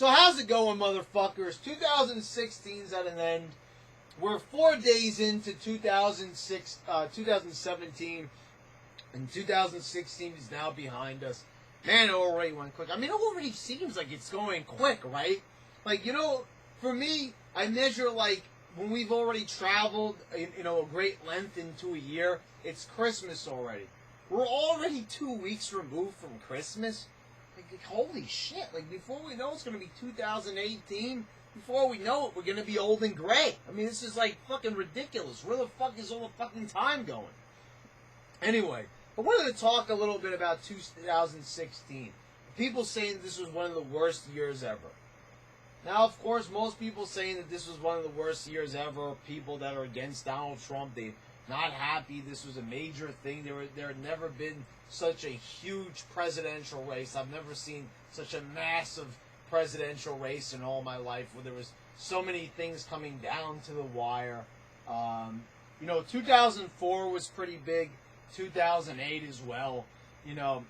So how's it going, motherfuckers? 2016's at an end. We're 4 days into 2017, and 2016 is now behind us. Man, it already went quick. I mean, it already seems like it's going quick, right? Like, you know, for me, I measure, like, when we've already traveled, you know, a great length into a year, it's Christmas already. We're already 2 weeks removed from Christmas. Like, holy shit. Like, before we know it's going to be 2018, before we know it, we're going to be old and gray. I mean, this is, like, fucking ridiculous. Where the fuck is all the fucking time going? Anyway, I wanted to talk a little bit about 2016. People saying this was one of the worst years ever. Now, of course, most people saying that this was one of the worst years ever. People that are against Donald Trump, they're not happy. This was a major thing. There had never been such a huge presidential race. I've never seen such a massive presidential race in all my life where there was so many things coming down to the wire. You know, 2004 was pretty big. 2008 as well. You know,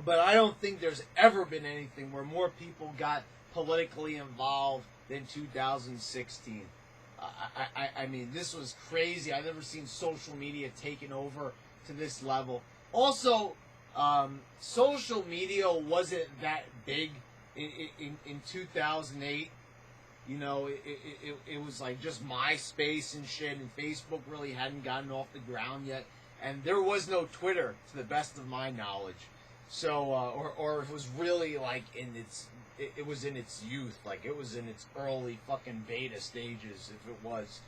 but I don't think there's ever been anything where more people got politically involved than 2016. I mean, this was crazy. I've never seen social media taken over to this level. Also, social media wasn't that big in 2008. You know, it was like just MySpace and shit, and Facebook really hadn't gotten off the ground yet. And there was no Twitter, to the best of my knowledge. So, or it was really like in its, it was in its youth, like it was in its early fucking beta stages. If it was,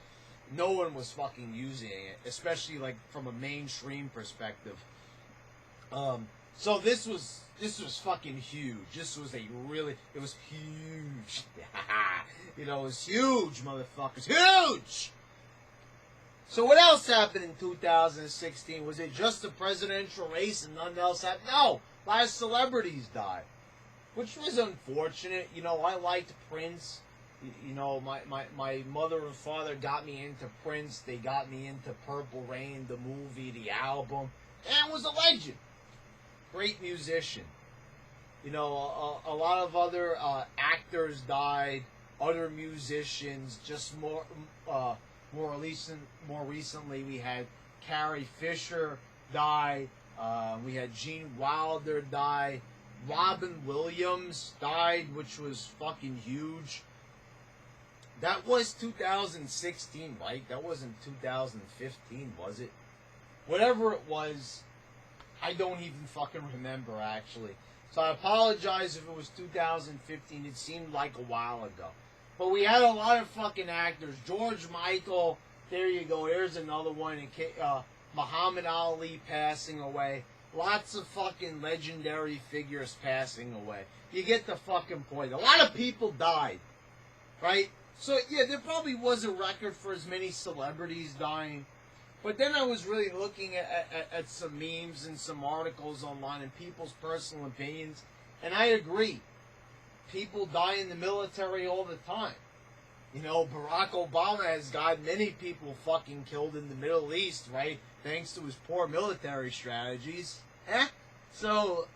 no one was fucking using it, especially like from a mainstream perspective. So this was fucking huge. This was it was huge. You know, it was huge, motherfuckers, huge. So what else happened in 2016? Was it just the presidential race and nothing else happened? No, a lot of celebrities died, which was unfortunate. You know, I liked Prince. You know, my mother and father got me into Prince. They got me into Purple Rain, the movie, the album, and was a legend. Great musician. You know, a lot of other actors died, other musicians, just more recently, we had Carrie Fisher die. We had Gene Wilder die. Robin Williams died, which was fucking huge. That was 2016, right? That wasn't 2015, was it? Whatever it was, I don't even fucking remember, actually. So I apologize if it was 2015. It seemed like a while ago. But we had a lot of fucking actors. George Michael, there you go. There's another one. Muhammad Ali passing away. Lots of fucking legendary figures passing away. You get the fucking point. A lot of people died, right? So, yeah, there probably was a record for as many celebrities dying. But then I was really looking at some memes and some articles online and people's personal opinions. And I agree. People die in the military all the time. You know, Barack Obama has got many people fucking killed in the Middle East, right? Thanks to his poor military strategies. So,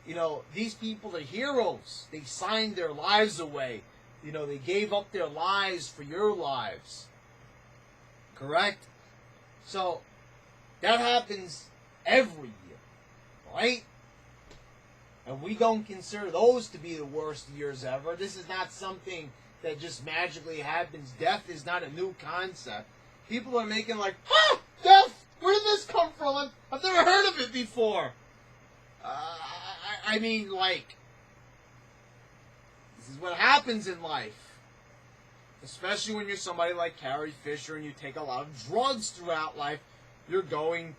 you know, these people are heroes. They signed their lives away. You know, they gave up their lives for your lives. Correct? So, that happens every year, right? And we don't consider those to be the worst years ever. This is not something that just magically happens. Death is not a new concept. People are making like, death! Where did this come from? I've never heard of it before. I mean, like, this is what happens in life. Especially when you're somebody like Carrie Fisher and you take a lot of drugs throughout life, you're going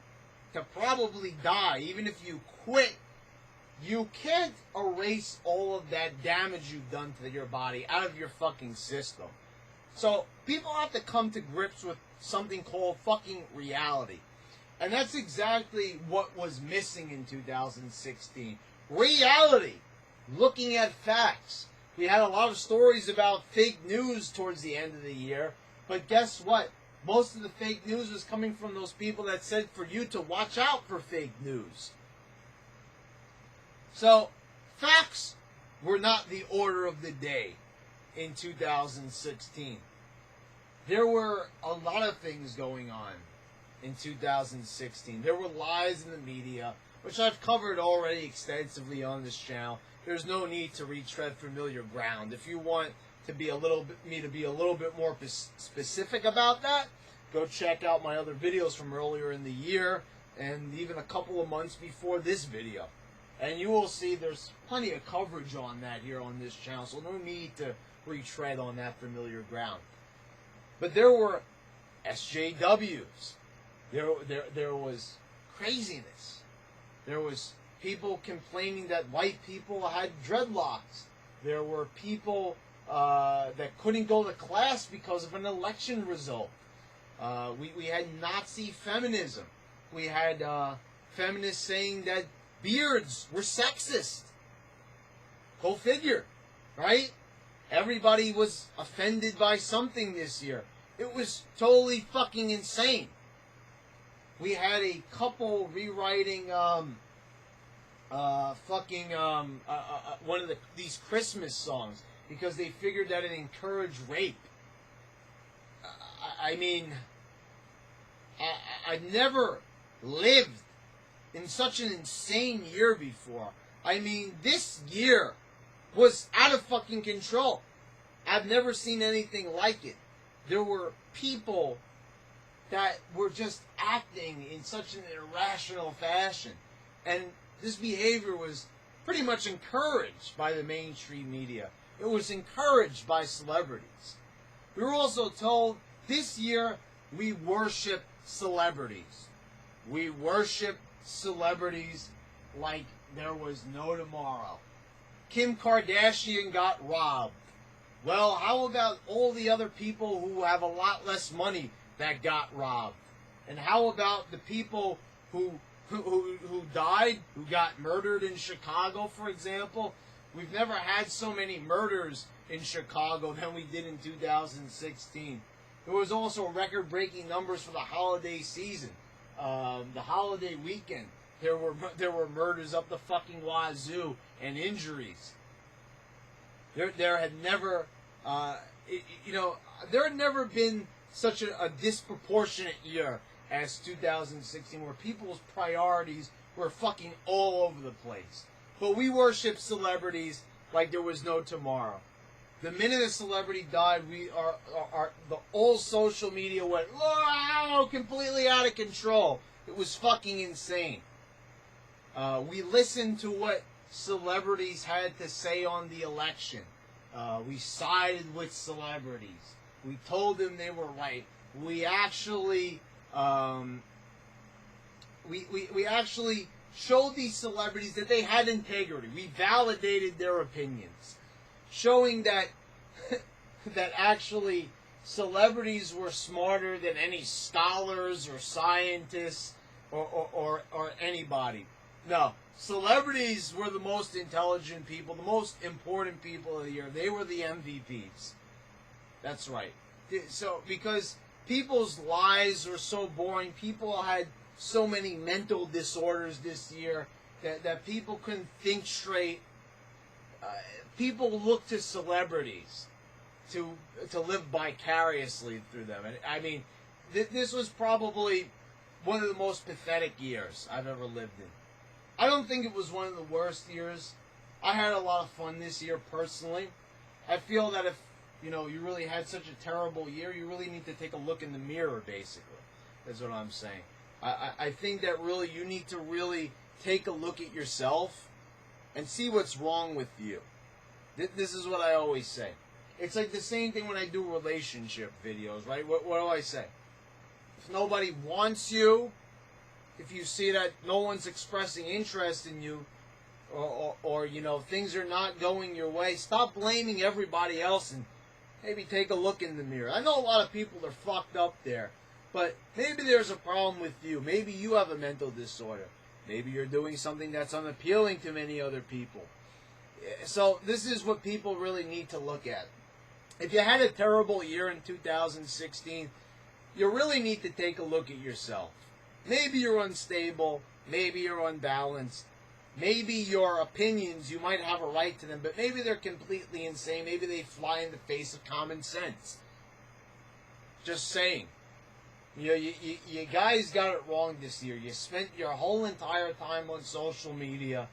to probably die. Even if you quit, you can't erase all of that damage you've done to your body out of your fucking system. So, people have to come to grips with something called fucking reality. And that's exactly what was missing in 2016. Reality. Looking at facts. We had a lot of stories about fake news towards the end of the year. But guess what? Most of the fake news was coming from those people that said for you to watch out for fake news. So, facts were not the order of the day in 2016. There were a lot of things going on in 2016. There were lies in the media, which I've covered already extensively on this channel. There's no need to retread familiar ground. If you want to be a little bit more specific about that, go check out my other videos from earlier in the year and even a couple of months before this video. And you will see there's plenty of coverage on that here on this channel, so no need to retread on that familiar ground. But there were SJWs. There was craziness. There was people complaining that white people had dreadlocks. There were people that couldn't go to class because of an election result. We had Nazi feminism. We had feminists saying that beards were sexist. Go figure, right? Everybody was offended by something this year. It was totally fucking insane. We had a couple rewriting one of these Christmas songs because they figured that it encouraged rape. I mean, I've never lived in such an insane year before. I mean, this year was out of fucking control. I've never seen anything like it. There were people that were just acting in such an irrational fashion. And this behavior was pretty much encouraged by the mainstream media. It was encouraged by celebrities. We were also told this year we worship celebrities. We worship celebrities like there was no tomorrow. Kim Kardashian got robbed. Well, how about all the other people who have a lot less money that got robbed? And how about the people who died, who got murdered in Chicago, for example? We've never had so many murders in Chicago than we did in 2016. There was also record-breaking numbers for the holiday season. The holiday weekend, there were murders up the fucking wazoo and injuries. There had never, there had never been such a disproportionate year as 2016, where people's priorities were fucking all over the place. But we worship celebrities like there was no tomorrow. The minute a celebrity died, the whole social media went, wow, completely out of control. It was fucking insane. We listened to what celebrities had to say on the election. We sided with celebrities. We told them they were right. We actually, we actually showed these celebrities that they had integrity. We validated their opinions, showing that that actually celebrities were smarter than any scholars or scientists or anybody. No, celebrities were the most intelligent people, the most important people of the year. They were the MVPs. That's right. So, because people's lives were so boring, people had so many mental disorders this year that people couldn't think straight. People looked to celebrities to live vicariously through them. And I mean, this was probably one of the most pathetic years I've ever lived in. I don't think it was one of the worst years. I had a lot of fun this year personally. I feel that if you really had such a terrible year, you really need to take a look in the mirror, basically. That's what I'm saying. I think that really you need to really take a look at yourself and see what's wrong with you. This is what I always say. It's like the same thing when I do relationship videos, right? What do I say? If nobody wants you, if you see that no one's expressing interest in you, or things are not going your way, stop blaming everybody else and maybe take a look in the mirror. I know a lot of people are fucked up there, but maybe there's a problem with you. Maybe you have a mental disorder. Maybe you're doing something that's unappealing to many other people. So this is what people really need to look at. If you had a terrible year in 2016, you really need to take a look at yourself. Maybe you're unstable. Maybe you're unbalanced. maybe your opinions, you might have a right to them, but maybe they're completely insane. Maybe they fly in the face of common sense. Just saying. You know, you guys got it wrong this year. You spent your whole entire time on social media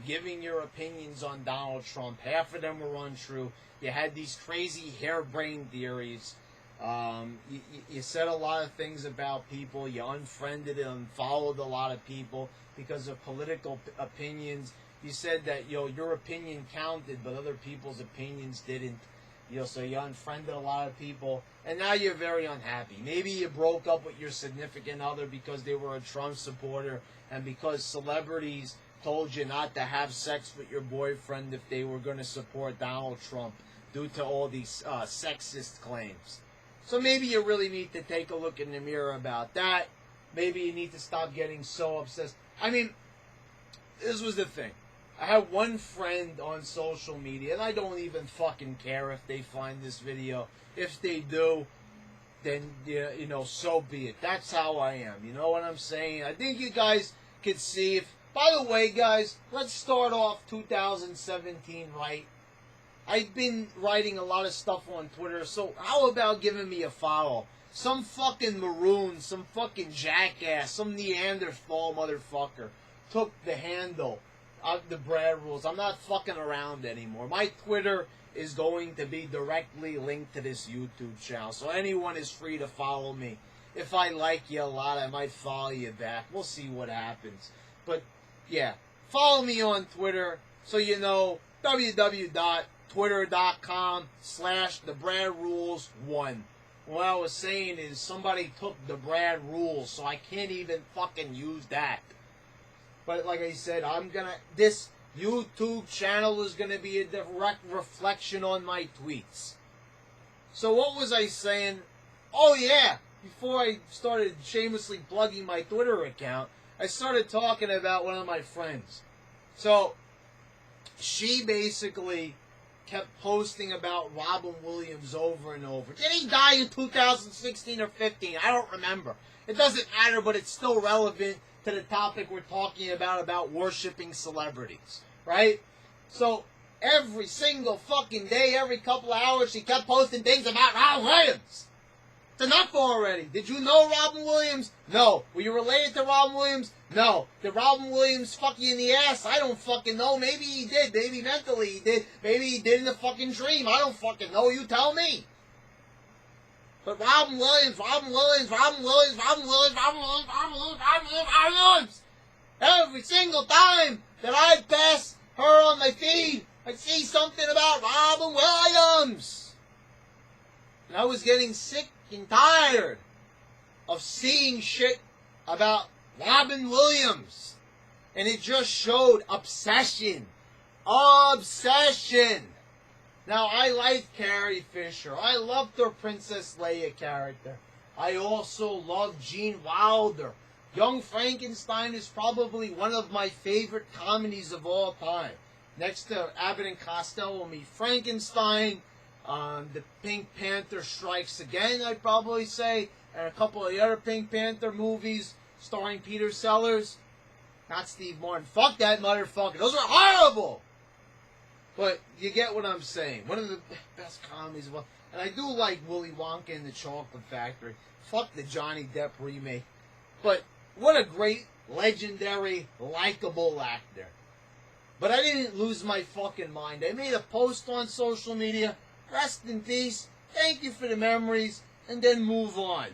giving your opinions on Donald Trump. Half of them were untrue. You had these crazy harebrained theories. You said a lot of things about people. You unfriended and unfollowed a lot of people because of political opinions. You said that, you know, your opinion counted, but other people's opinions didn't. You know, so you unfriended a lot of people, and now you're very unhappy. Maybe you broke up with your significant other because they were a Trump supporter, and because celebrities told you not to have sex with your boyfriend if they were going to support Donald Trump due to all these sexist claims. So maybe you really need to take a look in the mirror about that. Maybe you need to stop getting so obsessed. I mean, this was the thing. I have one friend on social media, and I don't even fucking care if they find this video. If they do, then, you know, so be it. That's how I am. You know what I'm saying? I think you guys could see. By the way, guys, let's start off 2017 right. I've been writing a lot of stuff on Twitter, so how about giving me a follow? Some fucking maroon, some fucking jackass, some Neanderthal motherfucker took the handle of the Brad Rules. I'm not fucking around anymore. My Twitter is going to be directly linked to this YouTube channel, so anyone is free to follow me. If I like you a lot, I might follow you back. We'll see what happens. But, yeah, follow me on Twitter so you know www.twitter.com/TheBradRules1. What I was saying is somebody took the Brad Rules, so I can't even fucking use that. But like I said, this YouTube channel is gonna be a direct reflection on my tweets. So what was I saying? Oh yeah, before I started shamelessly plugging my Twitter account, I started talking about one of my friends. So she basically kept posting about Robin Williams over and over. Did he die in 2016 or 15? I don't remember. It doesn't matter, but it's still relevant to the topic we're talking about worshiping celebrities, right? So every single fucking day, every couple of hours, she kept posting things about Robin Williams. It's enough already. Did you know Robin Williams? No. Were you related to Robin Williams? No. Did Robin Williams fuck you in the ass? I don't fucking know. Maybe he did. Maybe mentally he did. Maybe he did in a fucking dream. I don't fucking know. You tell me. But Robin Williams, every single time that I'd pass her on my feed, I'd see something about Robin Williams. And I was getting sick and tired of seeing shit about Robin Williams. And it just showed obsession. Obsession. Now, I liked Carrie Fisher. I loved her Princess Leia character. I also loved Gene Wilder. Young Frankenstein is probably one of my favorite comedies of all time. Next to Abbott and Costello Meet Frankenstein, the Pink Panther Strikes Again, I'd probably say, and a couple of the other Pink Panther movies starring Peter Sellers. Not Steve Martin. Fuck that motherfucker. Those are horrible! But you get what I'm saying. One of the best comedies of all. And I do like Willy Wonka and the Chocolate Factory. Fuck the Johnny Depp remake. But what a great, legendary, likable actor. But I didn't lose my fucking mind. I made a post on social media. Rest in peace. Thank you for the memories. And then move on.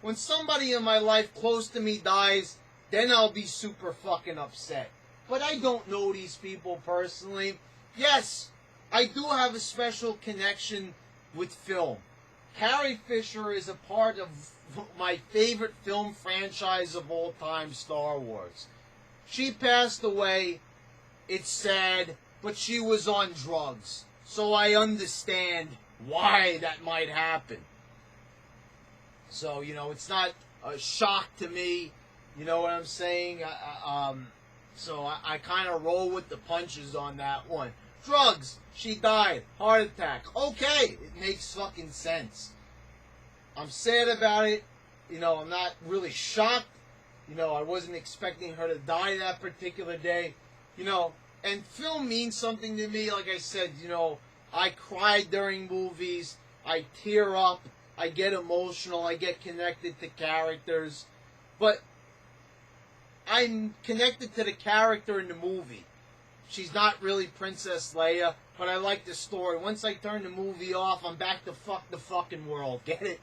When somebody in my life close to me dies, then I'll be super fucking upset. But I don't know these people personally. Yes, I do have a special connection with film. Carrie Fisher is a part of my favorite film franchise of all time, Star Wars. She passed away. It's sad, but she was on drugs. So I understand why that might happen. So, you know, it's not a shock to me. You know what I'm saying? So I kind of roll with the punches on that one. Drugs. She died. Heart attack. Okay. It makes fucking sense. I'm sad about it. You know, I'm not really shocked. You know, I wasn't expecting her to die that particular day. You know, and film means something to me. Like I said, you know, I cry during movies. I tear up. I get emotional. I get connected to characters. But I'm connected to the character in the movie. She's not really Princess Leia, but I like the story. Once I turn the movie off, I'm back to fuck the fucking world. Get it?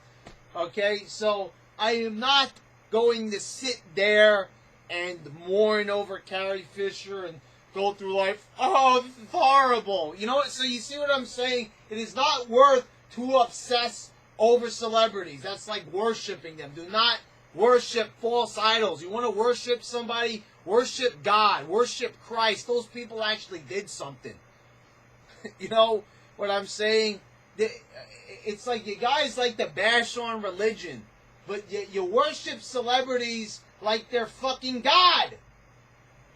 Okay? So, I am not going to sit there and mourn over Carrie Fisher and go through life, oh, this is horrible. You know what? So you see what I'm saying? It is not worth to obsess over celebrities. That's like worshiping them. Do not worship false idols. You want to worship somebody? Worship God. Worship Christ. Those people actually did something. You know what I'm saying? It's like you guys like to bash on religion, but you worship celebrities like they're fucking God.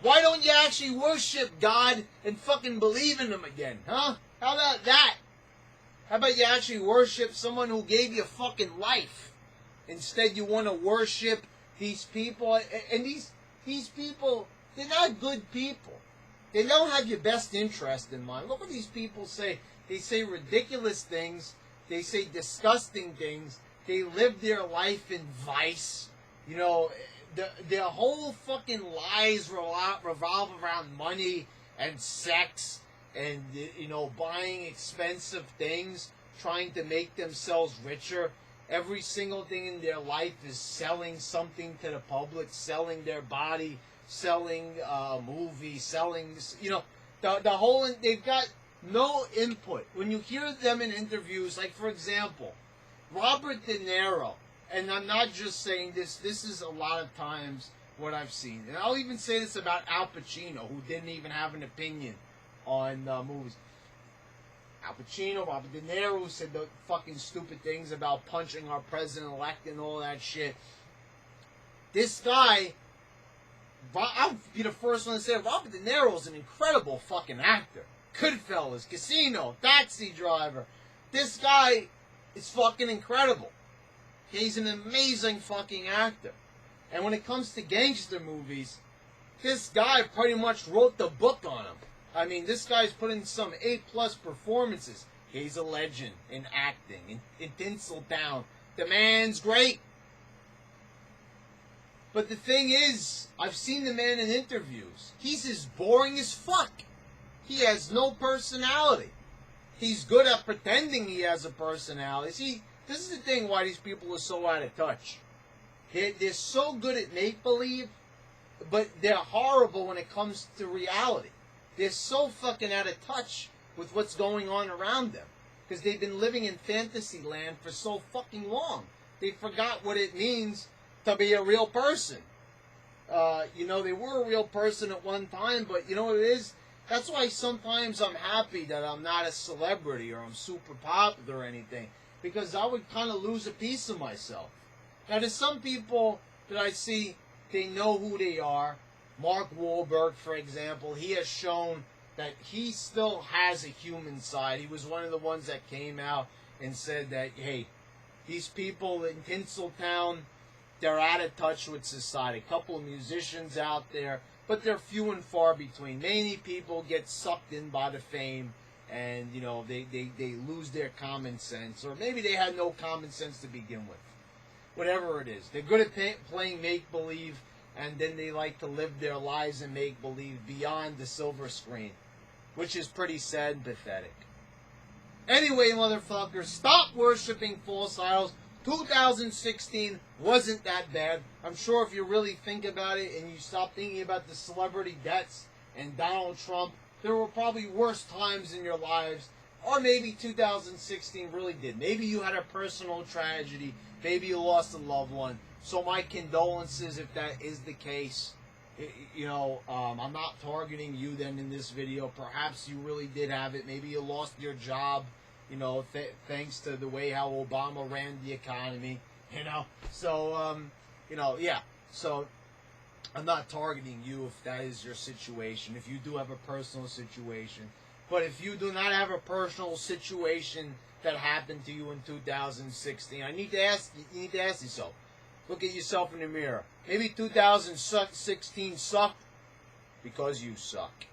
Why don't you actually worship God and fucking believe in Him again, huh? How about that? How about you actually worship someone who gave you fucking life? Instead, you want to worship these people, and these people, they're not good people. They don't have your best interest in mind. Look what these people say. They say ridiculous things. They say disgusting things. They live their life in vice. You know, their whole fucking lives revolve around money and sex and, you know, buying expensive things, trying to make themselves richer. Every single thing in their life is selling something to the public, selling their body, selling movies, selling, you know, the whole, they've got no input. When you hear them in interviews, like, for example, Robert De Niro, and I'm not just saying this, this is a lot of times what I've seen. And I'll even say this about Al Pacino, who didn't even have an opinion on movies. Al Pacino, Robert De Niro said the fucking stupid things about punching our president-elect and all that shit. This guy, I'll be the first one to say, Robert De Niro is an incredible fucking actor. Goodfellas, Casino, Taxi Driver. This guy is fucking incredible. He's an amazing fucking actor. And when it comes to gangster movies, this guy pretty much wrote the book on him. I mean, this guy's put in some A-plus performances. He's a legend in acting, in Tinseltown. The man's great. But the thing is, I've seen the man in interviews. He's as boring as fuck. He has no personality. He's good at pretending he has a personality. See, this is the thing why these people are so out of touch. They're so good at make-believe, but they're horrible when it comes to reality. They're so fucking out of touch with what's going on around them. Because they've been living in fantasy land for so fucking long. They forgot what it means to be a real person. You know, they were a real person at one time, but you know what it is? That's why sometimes I'm happy that I'm not a celebrity or I'm super popular or anything. Because I would kind of lose a piece of myself. Now, there's some people that I see, they know who they are. Mark Wahlberg, for example, he has shown that he still has a human side. He was one of the ones that came out and said that, hey, these people in Tinseltown, they're out of touch with society. A couple of musicians out there, but they're few and far between. Many people get sucked in by the fame, and, you know, they lose their common sense. Or maybe they had no common sense to begin with. Whatever it is. They're good at playing make-believe, and then they like to live their lives in make-believe beyond the silver screen, which is pretty sad and pathetic. Anyway, motherfuckers, stop worshiping false idols. 2016 wasn't that bad. I'm sure if you really think about it and you stop thinking about the celebrity deaths and Donald Trump, there were probably worse times in your lives. Or maybe 2016 really did. Maybe you had a personal tragedy. Maybe you lost a loved one. So my condolences if that is the case. You know, I'm not targeting you then in this video. Perhaps you really did have it. Maybe you lost your job, you know, thanks to the way how Obama ran the economy, you know. So, you know, yeah. So I'm not targeting you if that is your situation, if you do have a personal situation. But if you do not have a personal situation that happened to you in 2016, you need to ask yourself, Look at yourself in the mirror. Maybe 2016 sucked because you suck.